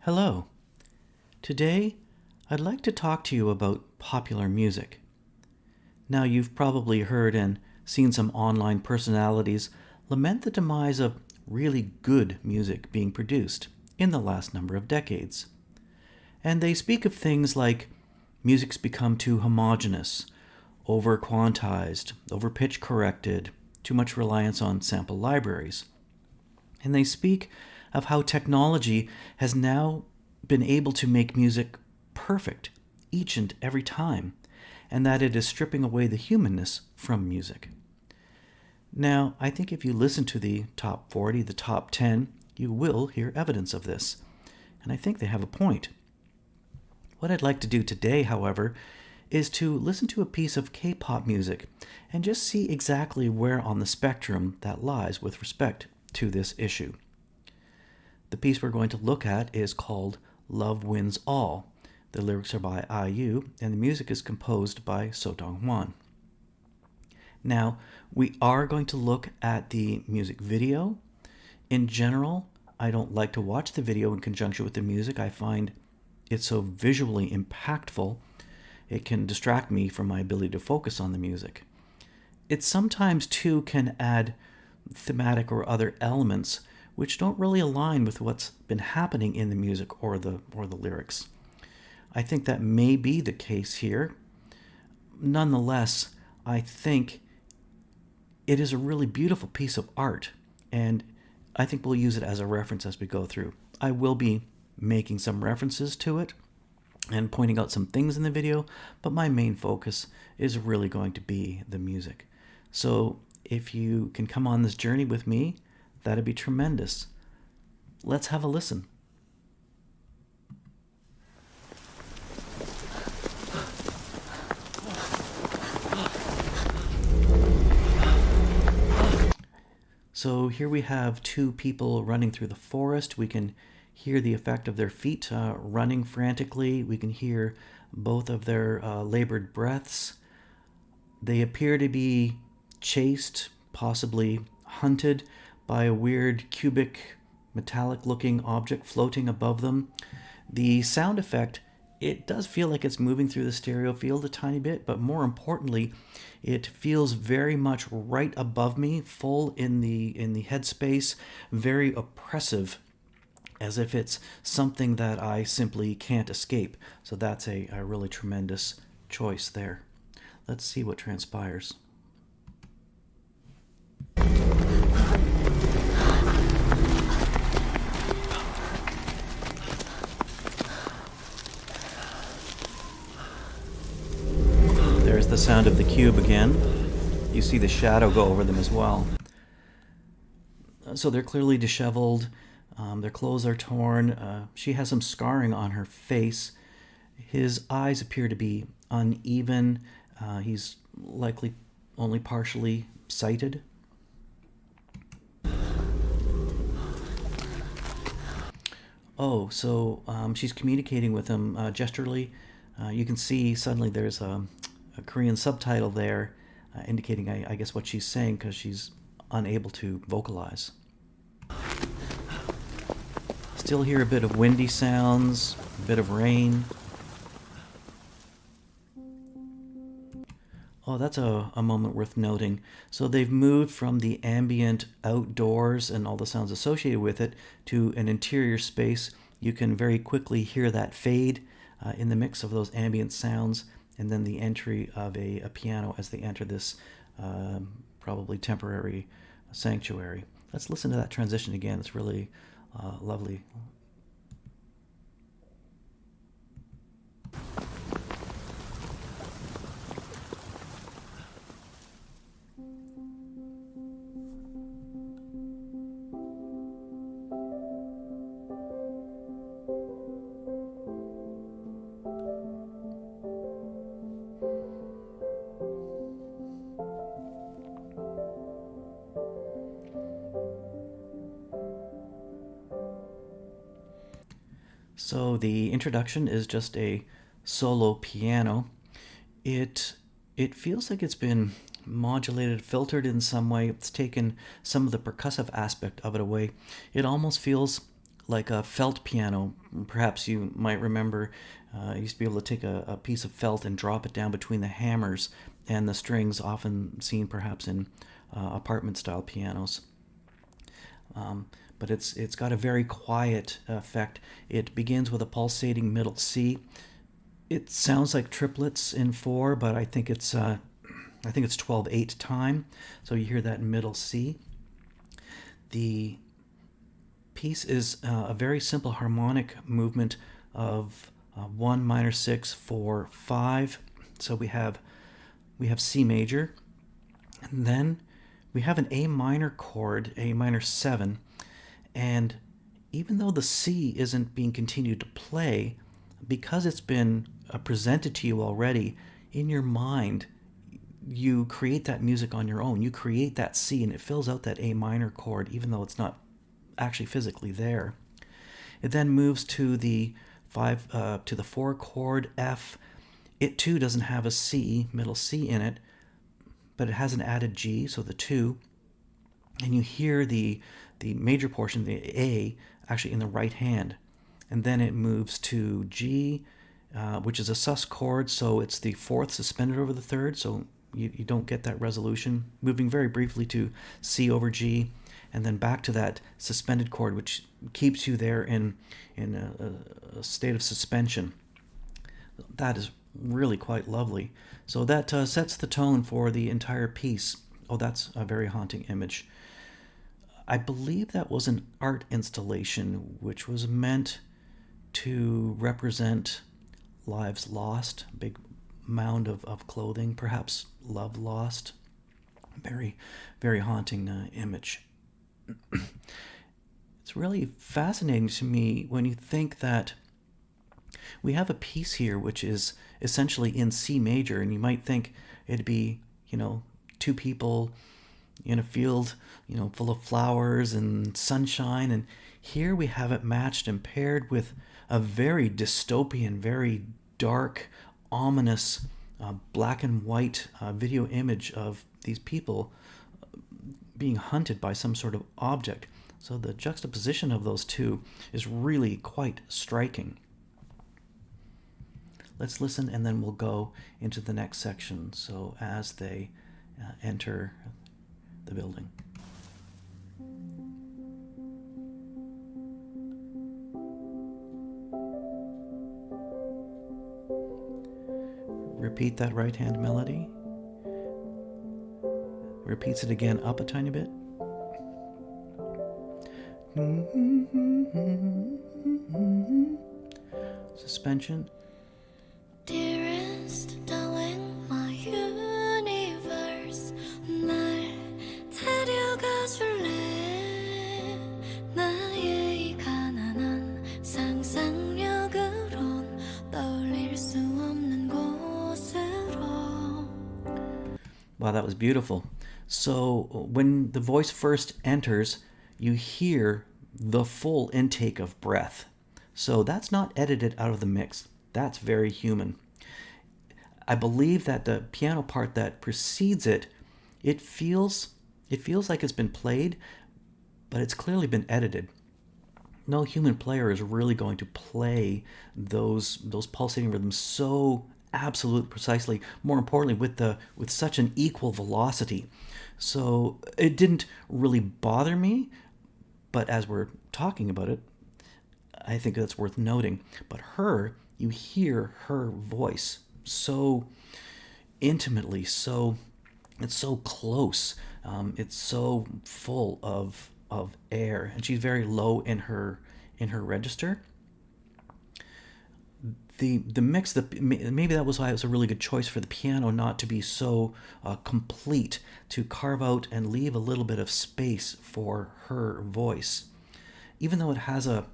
Hello. Today, I'd like to talk to you about popular music. Now, you've probably heard and seen some online personalities lament the demise of really good music being produced in the last number of decades. And they speak of things like music's become too homogeneous, over quantized, over pitch corrected, too much reliance on sample libraries. And they speak of how technology has now been able to make music perfect each and every time, and that it is stripping away the humanness from music. Now, I think if you listen to the top 40, the top 10, you will hear evidence of this, and I think they have a point. What I'd like to do today, however, is to listen to a piece of K-pop music and just see exactly where on the spectrum that lies with respect to this issue. The piece we're going to look at is called Love Wins All. The lyrics are by IU, and the music is composed by Dong-hwan. Now, we are going to look at the music video. In general, I don't like to watch the video in conjunction with the music. I find it so visually impactful, it can distract me from my ability to focus on the music. It sometimes, too, can add thematic or other elements which don't really align with what's been happening in the music or the lyrics. I think that may be the case here. Nonetheless, I think it is a really beautiful piece of art, and I think we'll use it as a reference as we go through. I will be making some references to it and pointing out some things in the video, but my main focus is really going to be the music. So if you can come on this journey with me, that'd be tremendous. Let's have a listen. So here we have two people running through the forest. We can hear the effect of their feet running frantically. We can hear both of their labored breaths. They appear to be chased, possibly hunted, by a weird cubic metallic looking object floating above them. The sound effect, it does feel like it's moving through the stereo field a tiny bit, but more importantly, it feels very much right above me, full in the headspace, very oppressive, as if it's something that I simply can't escape. So that's a really tremendous choice there. Let's see what transpires. There's the sound of the cube again. You see the shadow go over them as well. So they're clearly disheveled. Their clothes are torn. She has some scarring on her face. His eyes appear to be uneven. He's likely only partially sighted. Oh, so she's communicating with him gesturally. You can see suddenly there's a Korean subtitle there indicating, I guess, what she's saying because she's unable to vocalize. Still hear a bit of windy sounds, a bit of rain. Oh, that's a moment worth noting. So they've moved from the ambient outdoors and all the sounds associated with it to an interior space. You can very quickly hear that fade in the mix of those ambient sounds, and then the entry of a piano as they enter this probably temporary sanctuary. Let's listen to that transition again. It's really lovely. So the introduction is just a solo piano. It feels like it's been modulated, filtered in some way. It's taken some of the percussive aspect of it away. It almost feels like a felt piano. Perhaps you might remember I used to be able to take a piece of felt and drop it down between the hammers and the strings, often seen perhaps in apartment-style pianos. But it's got a very quiet effect. It begins with a pulsating middle C. It sounds like triplets in 4, but I think it's 12/8 time. So you hear that middle C. The piece is a very simple harmonic movement of 1 minor 6 4 5. So we have C major, and then we have an A minor chord, A minor 7, and even though the C isn't being continued to play, because it's been presented to you already in your mind, you create that music on your own. You create that C, and it fills out that A minor chord, even though it's not actually physically there. It then moves to the 4 chord F. It too doesn't have a C, middle C in it, but it has an added G, so the 2, and you hear the major portion, the A, actually in the right hand. And then it moves to G, which is a sus chord, so it's the 4th suspended over the 3rd, so you don't get that resolution. Moving very briefly to C over G, and then back to that suspended chord, which keeps you there in a state of suspension. That is really quite lovely. So that sets the tone for the entire piece. Oh, that's a very haunting image. I believe that was an art installation which was meant to represent lives lost, a big mound of clothing, perhaps love lost. Very, very haunting image. It's really fascinating to me when you think that we have a piece here which is essentially in C major, and you might think it'd be, two people in a field, full of flowers and sunshine, and here we have it matched and paired with a very dystopian, very dark, ominous, black and white video image of these people being hunted by some sort of object. So the juxtaposition of those two is really quite striking. Let's listen, and then we'll go into the next section. So as they enter the building. Repeat that right hand melody. Repeats it again up a tiny bit. Suspension. Dearest darling, my universe, 날 데려가 줄래? 나의 가난한 상상력으론 떠올릴 수 없는 곳으로. Wow, that was beautiful. So when the voice first enters, you hear the full intake of breath. So that's not edited out of the mix. That's very human. I believe that the piano part that precedes it, it feels like it's been played, but it's clearly been edited. No human player is really going to play those pulsating rhythms so absolutely precisely. More importantly, with such an equal velocity. So it didn't really bother me, but as we're talking about it, I think that's worth noting. But you hear her voice so intimately, it's so close, it's so full of air, and she's very low in her register. The mix, maybe that was why it was a really good choice for the piano not to be so complete, to carve out and leave a little bit of space for her voice. Even though it has a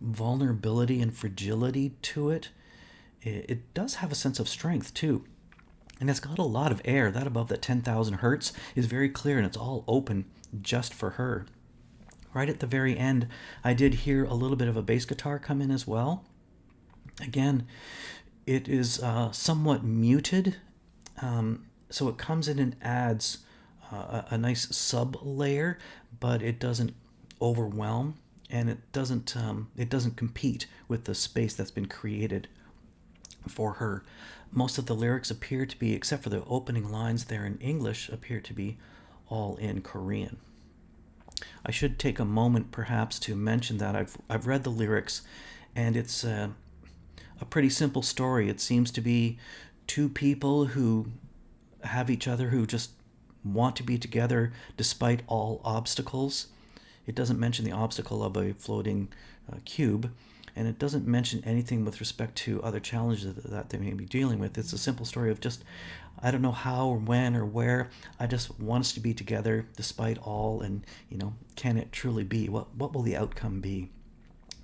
vulnerability and fragility to it, it does have a sense of strength too. And it's got a lot of air. That above that 10,000 hertz is very clear, and it's all open just for her. Right at the very end, I did hear a little bit of a bass guitar come in as well. Again, it is somewhat muted, so it comes in and adds a nice sub layer, but it doesn't overwhelm. and it doesn't compete with the space that's been created for her. Most of the lyrics appear to be, except for the opening lines there in English, appear to be all in Korean. I should take a moment perhaps to mention that I've read the lyrics, and it's a pretty simple story. It seems to be two people who have each other, who just want to be together despite all obstacles. It doesn't mention the obstacle of a floating cube, and it doesn't mention anything with respect to other challenges that they may be dealing with. It's a simple story of just, I don't know how or when or where. I just want us to be together despite all, and can it truly be? What will the outcome be?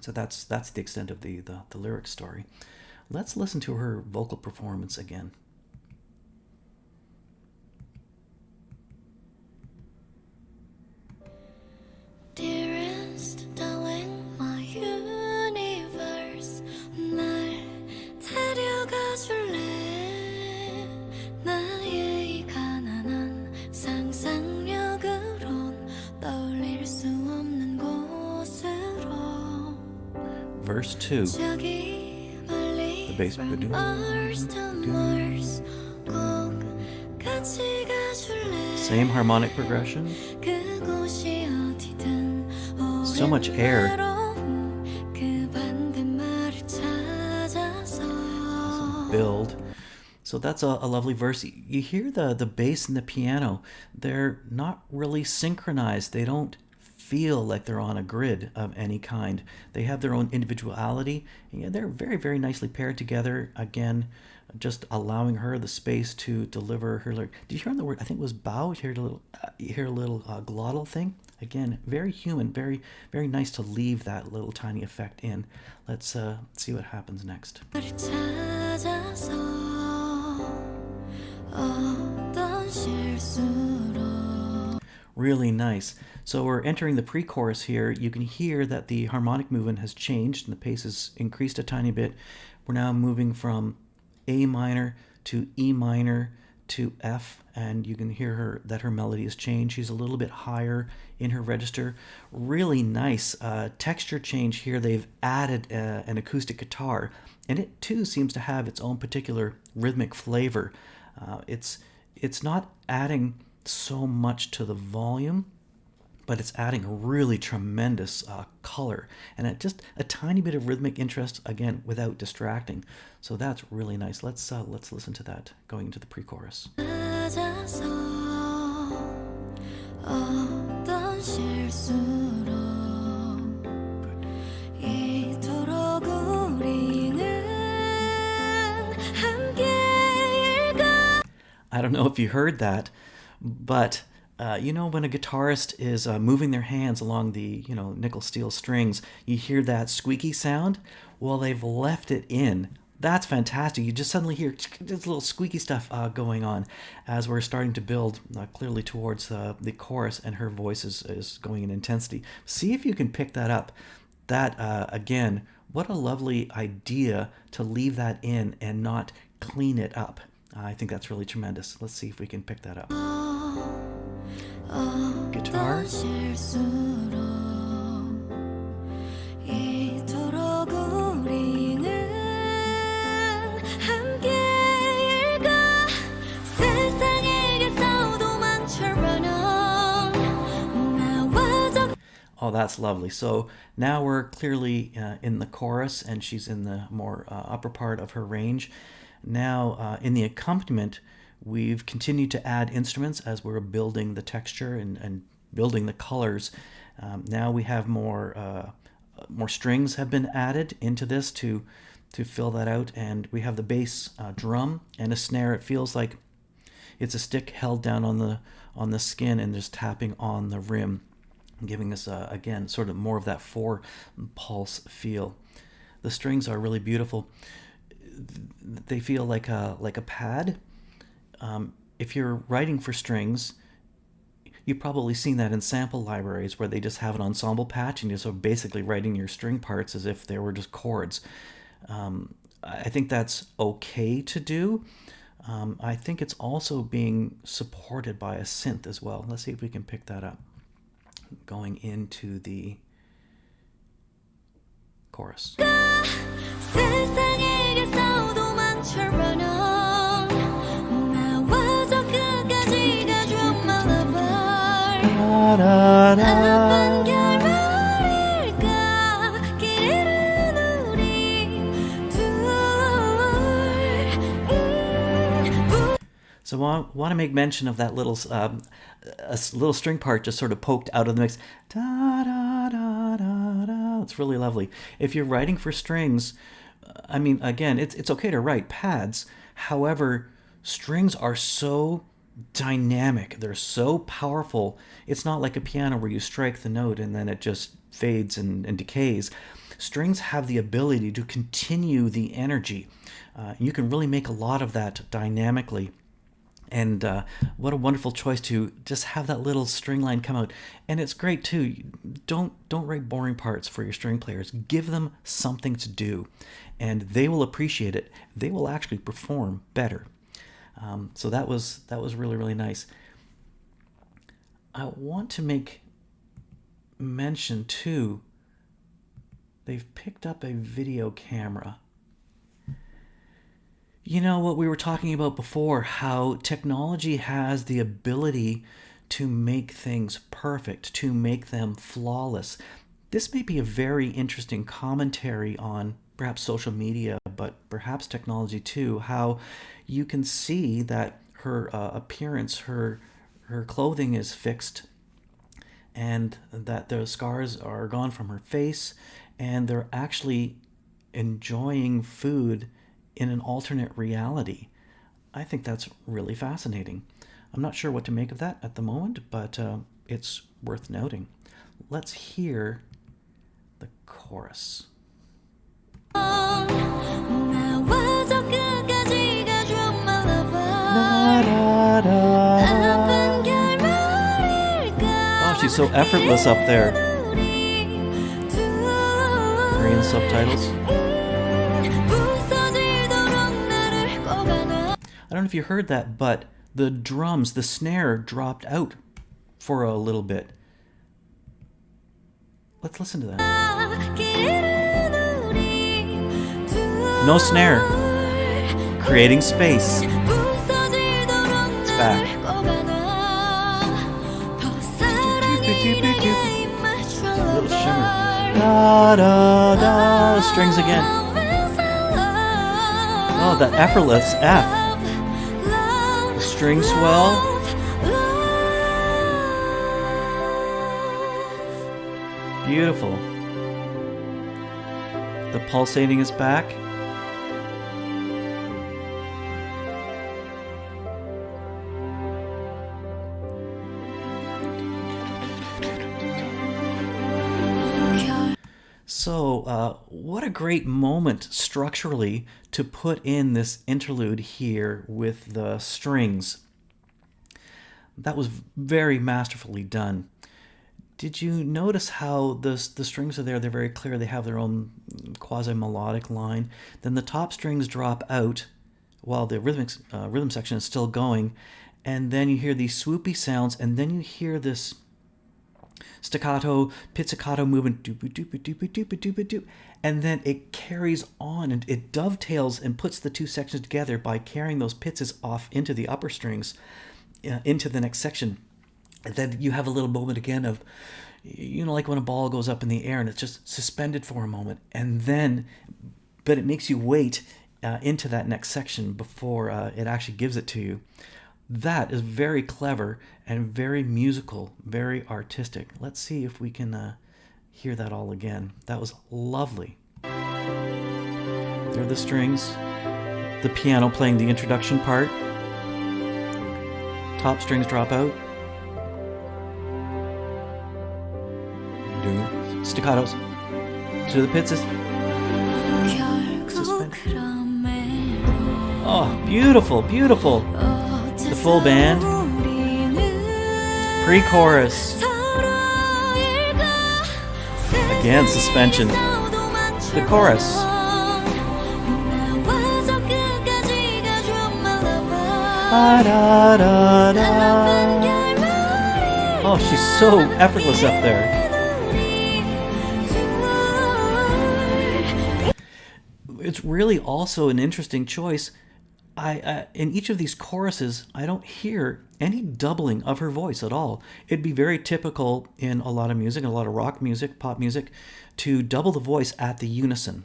So that's the extent of the lyric story. Let's listen to her vocal performance again. Dearest darling, my universe, 날 데려가 줄래? 나의 이 가난한 상상력으론 떠올릴 수 없는 곳으로. Verse 2. 저기 멀리 The bass. from Mars to Mars 꼭 같이 가줄래? Same harmonic progression. 그곳이 어디든 So much air. 그 반대말을 찾아서. Build. So that's a lovely verse. You hear the bass and the piano. They're not really synchronized. They don't feel like they're on a grid of any kind. They have their own individuality, and yeah, they're very, very nicely paired together. Again, just allowing her the space to deliver her lyric. Did you hear on the word? I think it was bow. You hear a little glottal thing. Again, very human, very, very nice to leave that little tiny effect in. Let's see what happens next. Really nice. So we're entering the pre-chorus here. You can hear that the harmonic movement has changed and the pace has increased a tiny bit. We're now moving from A minor to E minor to F, and you can hear her melody has changed. She's a little bit higher in her register. Really nice texture change here. They've added an acoustic guitar, and it too seems to have its own particular rhythmic flavor. It's not adding so much to the volume, but it's adding a really tremendous color and just a tiny bit of rhythmic interest, again, without distracting. So that's really nice. Let's listen to that going into the pre-chorus. I don't know if you heard that, but when a guitarist is moving their hands along the nickel steel strings, you hear that squeaky sound. Well, they've left it in. That's fantastic. You just suddenly hear this little squeaky stuff going on as we're starting to build clearly towards the chorus, and her voice is going in intensity. See if you can pick that up. That, again, what a lovely idea to leave that in and not clean it up. I think that's really tremendous. Let's see if we can pick that up. Guitar. Oh, that's lovely. So now we're clearly in the chorus, and she's in the more upper part of her range. Now, in the accompaniment, we've continued to add instruments as we're building the texture and building the colors. Now we have more strings have been added into this to fill that out, and we have the bass drum and a snare. It feels like it's a stick held down on the skin and just tapping on the rim, giving us again sort of more of that 4-pulse feel. The strings are really beautiful. They feel like a pad. If you're writing for strings, you've probably seen that in sample libraries where they just have an ensemble patch and you're sort of basically writing your string parts as if they were just chords. I think that's okay to do. I think it's also being supported by a synth as well. Let's see if we can pick that up. Going into the chorus. 세상에게 싸우도만 철만한 나와 저 끝까지가 좀 my lover 아픈 결말일까 길은 우리 둘 So I want to make mention of that little little string part just sort of poked out of the mix. Da, da, da, da, da. It's really lovely. If you're writing for strings, I mean, again, it's okay to write pads. However, strings are so dynamic. They're so powerful. It's not like a piano where you strike the note and then it just fades and decays. Strings have the ability to continue the energy. You can really make a lot of that dynamically. And what a wonderful choice to just have that little string line come out. And it's great too. Don't write boring parts for your string players. Give them something to do, and they will appreciate it. They will actually perform better. So that was really, really nice. I want to make mention too, they've picked up a video camera. You know what we were talking about before, how technology has the ability to make things perfect, to make them flawless. This may be a very interesting commentary on perhaps social media, but perhaps technology too, how you can see that her appearance, her clothing is fixed, and that the scars are gone from her face, and they're actually enjoying food in an alternate reality. I think that's really fascinating. I'm not sure what to make of that at the moment, but it's worth noting. Let's hear the chorus. Oh, she's so effortless up there. Korean subtitles. I don't know if you heard that, but the drums, the snare dropped out for a little bit. Let's listen to that. No snare. Creating space. It's back. Little shimmer. Da da da. Strings again. Oh, that effortless F. String swell. Beautiful. The pulsating is back. So, what a great moment structurally to put in this interlude here with the strings. That was very masterfully done. Did you notice how the strings are there? They're very clear. They have their own quasi-melodic line. Then the top strings drop out while the rhythm section is still going. And then you hear these swoopy sounds, and then you hear this staccato, pizzicato movement, doop-a-doop-a-doop-a-doop-a-doop-a-doop, and then it carries on and it dovetails and puts the two sections together by carrying those pizzas off into the upper strings, into the next section. And then you have a little moment again of, you know, like when a ball goes up in the air and it's just suspended for a moment, and then, but it makes you wait into that next section before it actually gives it to you. That is very clever and very musical, very artistic. Let's see if we can hear that all again. That was lovely. There are the strings, the piano playing the introduction part. Top strings drop out. Staccatos to the pizzas. Suspended. Oh, beautiful, beautiful. The full band. Pre-chorus. Again, suspension. The chorus. Oh, she's so effortless up there. it's really also an interesting choice. I in each of these choruses, I don't hear any doubling of her voice at all. It'd be very typical in a lot of music, a lot of rock music, pop music, to double the voice at the unison.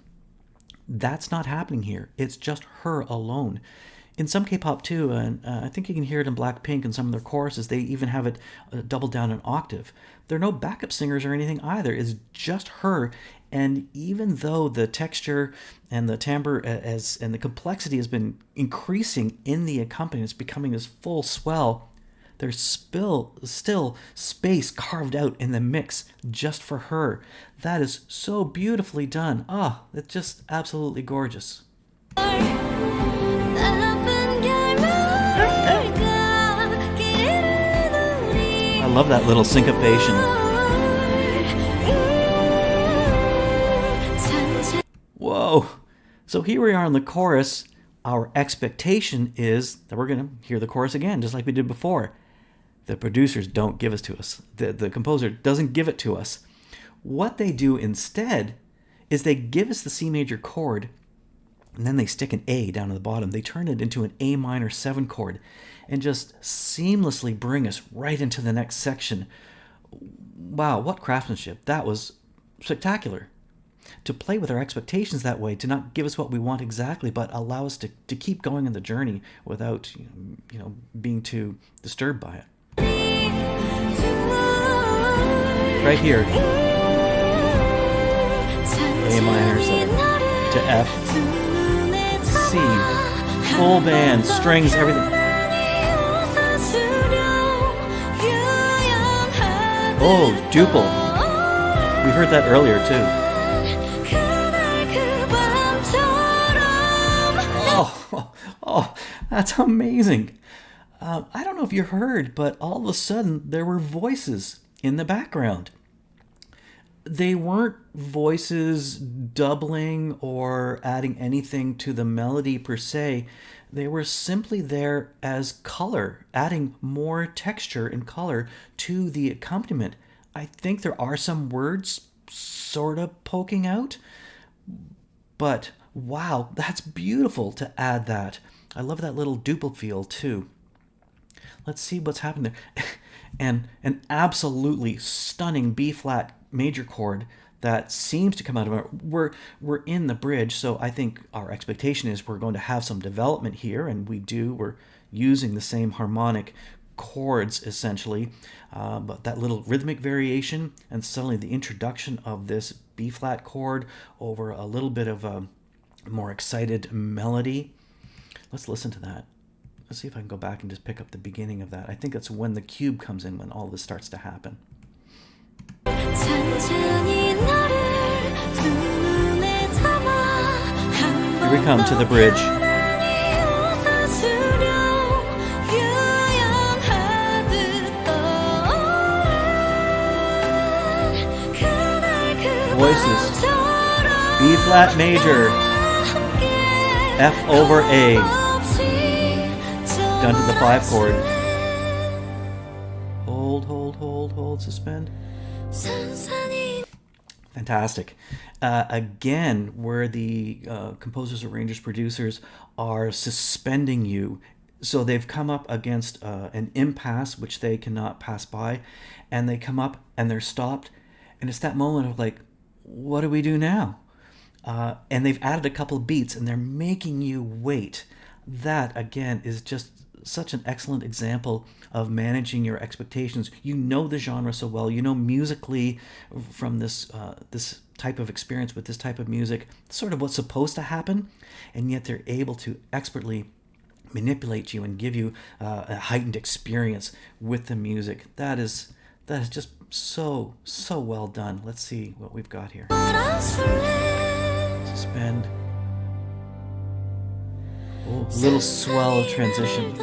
That's not happening here. It's just her alone. In some K-pop too, and I think you can hear it in Blackpink and some of their choruses, they even have it doubled down an octave. There are no backup singers or anything either. It's just her. And even though the texture and the timbre and the complexity has been increasing in the accompaniment, it's becoming this full swell, there's still space carved out in the mix just for her. That is so beautifully done. Ah, it's just absolutely gorgeous. I love that little syncopation. Whoa. So here we are in the chorus. Our expectation is that we're going to hear the chorus again, just like we did before. The producers don't give it to us. The composer doesn't give it to us. What they do instead is they give us the C major chord, and then they stick an A down at the bottom. They turn it into an A minor 7 chord and just seamlessly bring us right into the next section. Wow, what craftsmanship. That was spectacular. To play with our expectations that way, to not give us what we want exactly, but allow us to keep going on the journey without being too disturbed by it. Right here, A minor 7 to F, C, full band, strings, everything. Oh, duple. We heard that earlier too. Oh, that's amazing. I don't know if you heard, but all of a sudden there were voices in the background. They weren't voices doubling or adding anything to the melody per se. They were simply there as color, adding more texture and color to the accompaniment. I think there are some words sort of poking out, but wow, that's beautiful to add that. I love that little duple feel too. Let's see what's happening there. And an absolutely stunning B-flat major chord that seems to come out of it. We're in the bridge, so I think our expectation is we're going to have some development here, and we do. We're using the same harmonic chords essentially, but that little rhythmic variation and suddenly the introduction of this B-flat chord over a little bit of a more excited melody. Let's listen to that. Let's see if I can go back and just pick up the beginning of that. I think that's when the cube comes in, when all this starts to happen. Here we come to the bridge. Voices. B flat major. F over A. Down to the 5 chord. Hold, suspend. Fantastic. Again, where the composers, arrangers, producers are suspending you. So they've come up against an impasse which they cannot pass by, and they come up and they're stopped, and it's that moment of like, what do we do now? And they've added a couple of beats and they're making you wait. That again is just such an excellent example of managing your expectations. You know the genre so well. You know musically from this type of experience with this type of music, sort of what's supposed to happen, and yet they're able to expertly manipulate you and give you a heightened experience with the music. That is just so well done. Let's see what we've got here. Suspend. Oh, little swell transition.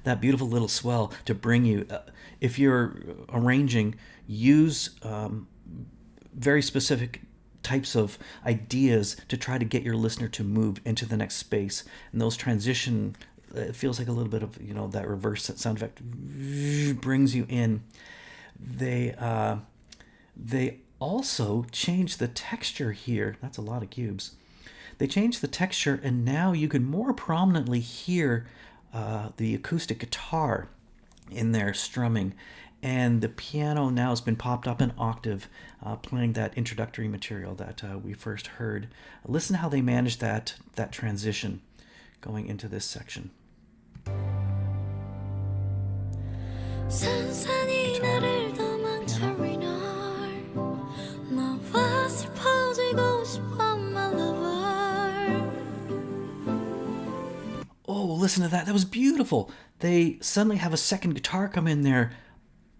That beautiful little swell to bring you, if you're arranging, use very specific types of ideas to try to get your listener to move into the next space. And those transition, it feels like a little bit of, that reverse sound effect brings you in. They also changed the texture here. That's a lot of cubes. They changed the texture, and now you can more prominently hear the acoustic guitar in there strumming. And the piano now has been popped up an octave, playing that introductory material that we first heard. Listen to how they managed that transition going into this section. 산산이 나를 도망쳐 너와 슬퍼지고 싶어 my lover. Oh, listen to that. That was beautiful. They suddenly have a second guitar come in there.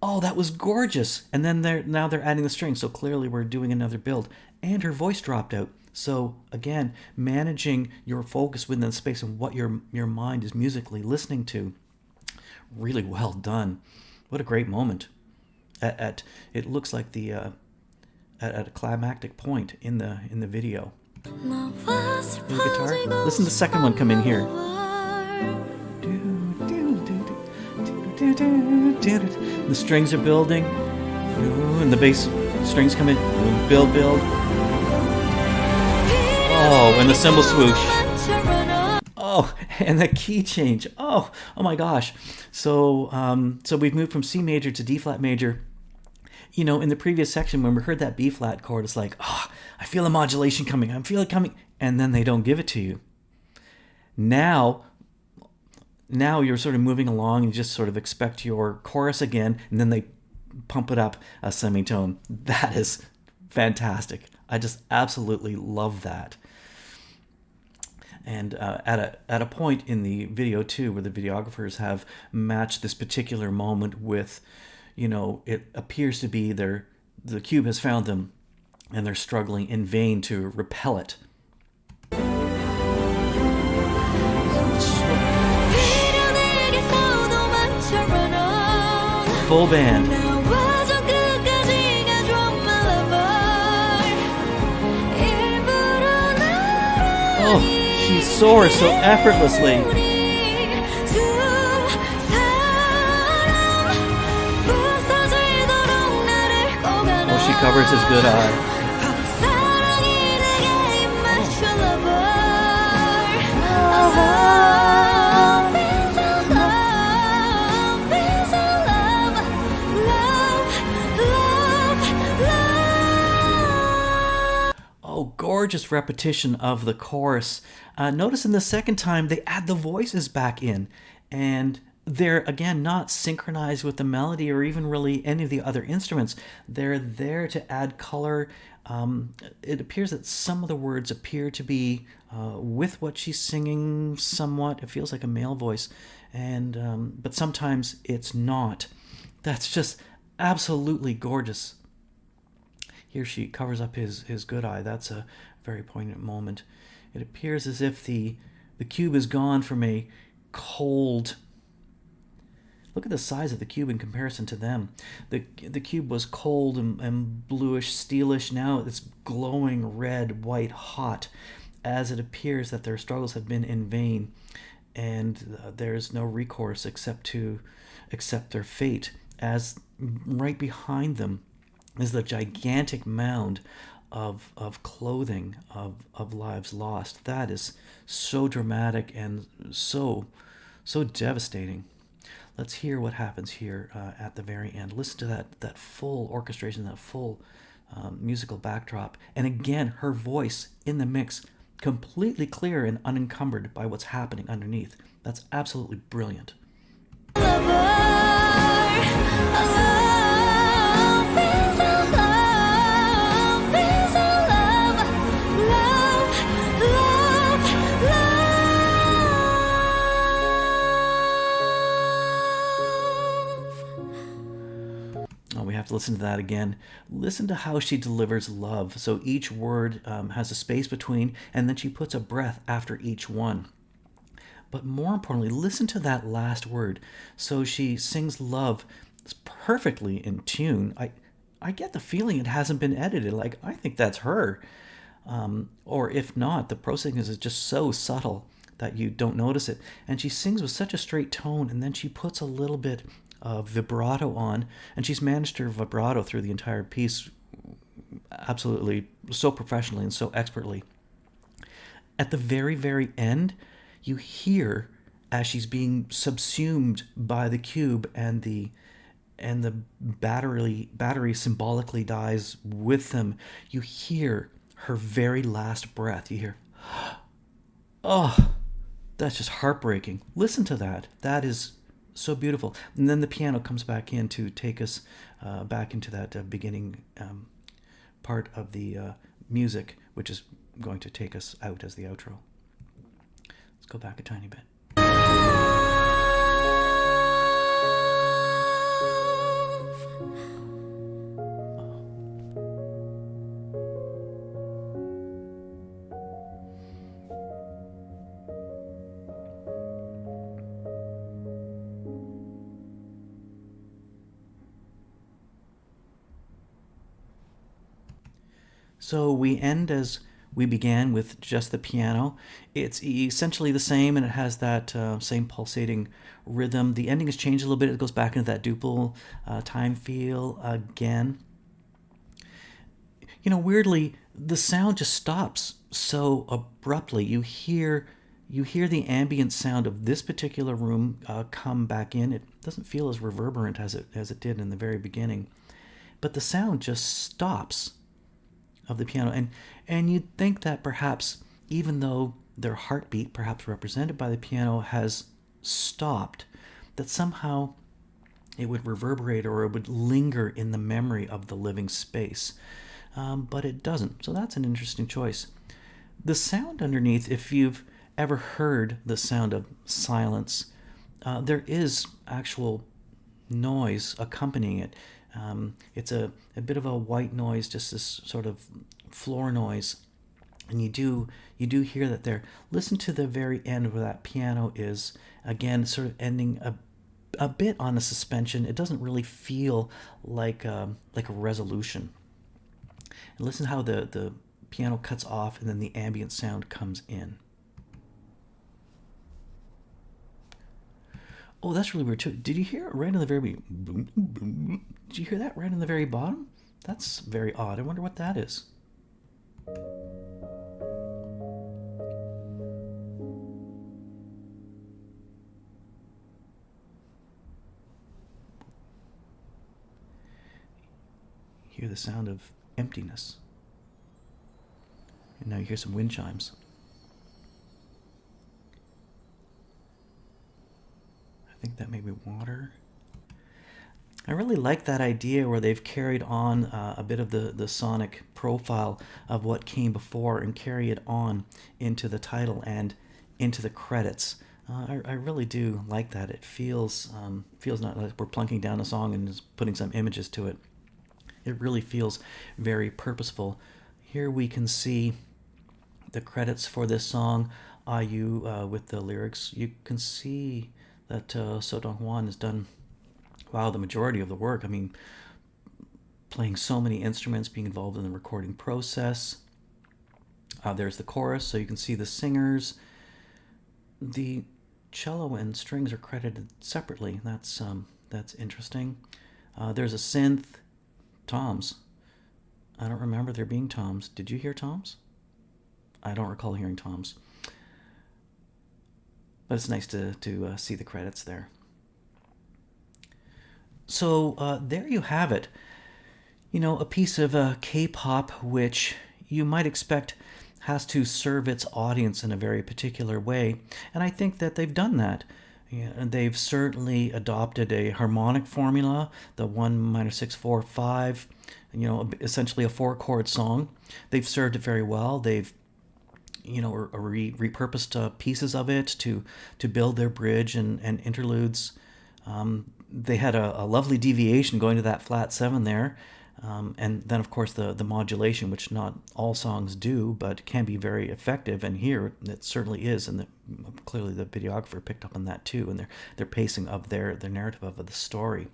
Oh, that was gorgeous. And then now they're adding the strings. So clearly we're doing another build. And her voice dropped out. So again, managing your focus within the space and what your mind is musically listening to. Really well done. What a great moment. It looks like the at a climactic point in the video. The guitar. Listen to the second one come in here. The strings are building, and the bass strings come in. Build. Oh, and the cymbal swoosh. Oh, and the key change. Oh my gosh. So we've moved from C major to D flat major. You know, in the previous section when we heard that B flat chord, it's like, I feel the modulation coming. I feel it coming, and then they don't give it to you. Now you're sort of moving along and you just sort of expect your chorus again, and then they pump it up a semitone. That is fantastic. I just absolutely love that. And at a point in the video too, where the videographers have matched this particular moment with, you know, it appears to be the cube has found them, and they're struggling in vain to repel it. Full band. Oh, she soars so effortlessly. Oh, she covers his good eye. Gorgeous repetition of the chorus. Notice in the second time they add the voices back in, and they're again not synchronized with the melody or even really any of the other instruments. They're there to add color. It appears that some of the words appear to be with what she's singing somewhat. It feels like a male voice, and but sometimes it's not. That's just absolutely gorgeous. Here she covers up his good eye. That's a very poignant moment. It appears as if the cube is gone from a cold... Look at the size of the cube in comparison to them. The cube was cold and bluish, steelish. Now it's glowing red, white, hot, as it appears that their struggles have been in vain, and there's no recourse except to accept their fate, as right behind them is the gigantic mound of clothing of lives lost. That is so dramatic and so devastating. Let's hear what happens here at the very end. Listen to that full orchestration, that full musical backdrop, and again her voice in the mix, completely clear and unencumbered by what's happening underneath. That's absolutely brilliant. We have to listen to that again. Listen to how she delivers love. So each word has a space between, and then she puts a breath after each one. But more importantly, listen to that last word. So she sings love perfectly in tune. I get the feeling it hasn't been edited. Like, I think that's her. Or if not, the processing is just so subtle that you don't notice it. And she sings with such a straight tone, and then she puts a little bit of vibrato on, and she's managed her vibrato through the entire piece absolutely so professionally and so expertly. At the very, very end, you hear as she's being subsumed by the cube, and the battery symbolically dies with them. You hear her very last breath. You hear, oh, that's just heartbreaking. Listen to that. That is so beautiful. And then the piano comes back in to take us back into that beginning part of the music, which is going to take us out as the outro. Let's go back a tiny bit. So we end as we began with just the piano. It's essentially the same, and it has that same pulsating rhythm. The ending has changed a little bit. It goes back into that duple time feel again. Weirdly, the sound just stops so abruptly. You hear the ambient sound of this particular room come back in. It doesn't feel as reverberant as it did in the very beginning, but the sound just stops of the piano. And you'd think that perhaps, even though their heartbeat, perhaps represented by the piano, has stopped, that somehow it would reverberate or it would linger in the memory of the living space. But it doesn't. So that's an interesting choice. The sound underneath, if you've ever heard the sound of silence, there is actual noise accompanying it. It's a bit of a white noise, just this sort of floor noise. And you do hear that there. Listen to the very end where that piano is, again, sort of ending a bit on a suspension. It doesn't really feel like a resolution. And listen how the piano cuts off and then the ambient sound comes in. Oh, that's really weird too. Did you hear it right in the very boom? Did you hear that right in the very bottom? That's very odd. I wonder what that is. Hear the sound of emptiness. And now you hear some wind chimes. I think that may be water. I really like that idea where they've carried on a bit of the sonic profile of what came before and carry it on into the title and into the credits. I really do like that. It feels not like we're plunking down a song and just putting some images to it. It really feels very purposeful. Here we can see the credits for this song, IU, with the lyrics. You can see that Dong-hwan has done, wow, the majority of the work. I mean, playing so many instruments, being involved in the recording process. There's the chorus, so you can see the singers. The cello and strings are credited separately. That's interesting. There's a synth, toms. I don't remember there being toms. Did you hear toms? I don't recall hearing toms. But it's nice to see the credits there. So there you have it. A piece of K-pop which you might expect has to serve its audience in a very particular way. And I think that they've done that. And they've certainly adopted a harmonic formula, the 1 minor 6 4 5, essentially a 4-chord song. They've served it very well. They've repurposed pieces of it to build their bridge and interludes. They had a lovely deviation going to that flat 7 there. And then, of course, the modulation, which not all songs do, but can be very effective. And here it certainly is. And clearly the videographer picked up on that too. And their pacing of their narrative of the story.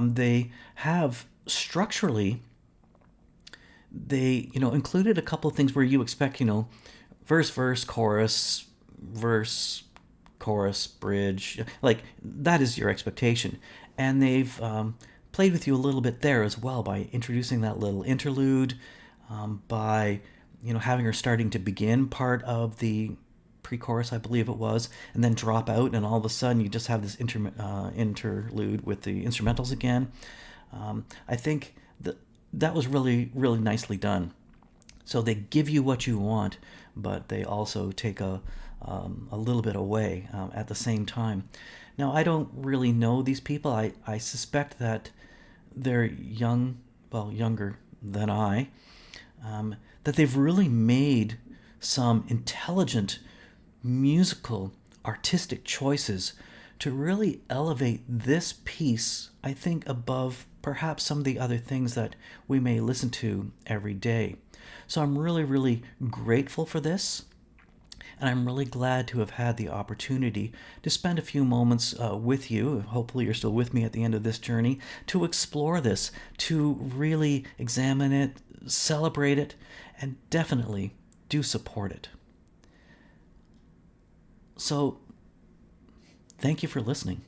They have structurally, they included a couple of things where you expect verse, chorus, verse, chorus, bridge, like that is your expectation. And they've played with you a little bit there as well by introducing that little interlude, by having her starting to begin part of the pre-chorus, I believe it was, and then drop out, and all of a sudden you just have this interlude with the instrumentals again. I think that was really, really nicely done. So they give you what you want, but they also take a little bit away at the same time. Now, I don't really know these people. I suspect that they're younger than I, that they've really made some intelligent musical, artistic choices to really elevate this piece, I think, above perhaps some of the other things that we may listen to every day. So I'm really, really grateful for this. And I'm really glad to have had the opportunity to spend a few moments with you. Hopefully, you're still with me at the end of this journey to explore this, to really examine it, celebrate it, and definitely do support it. So, thank you for listening.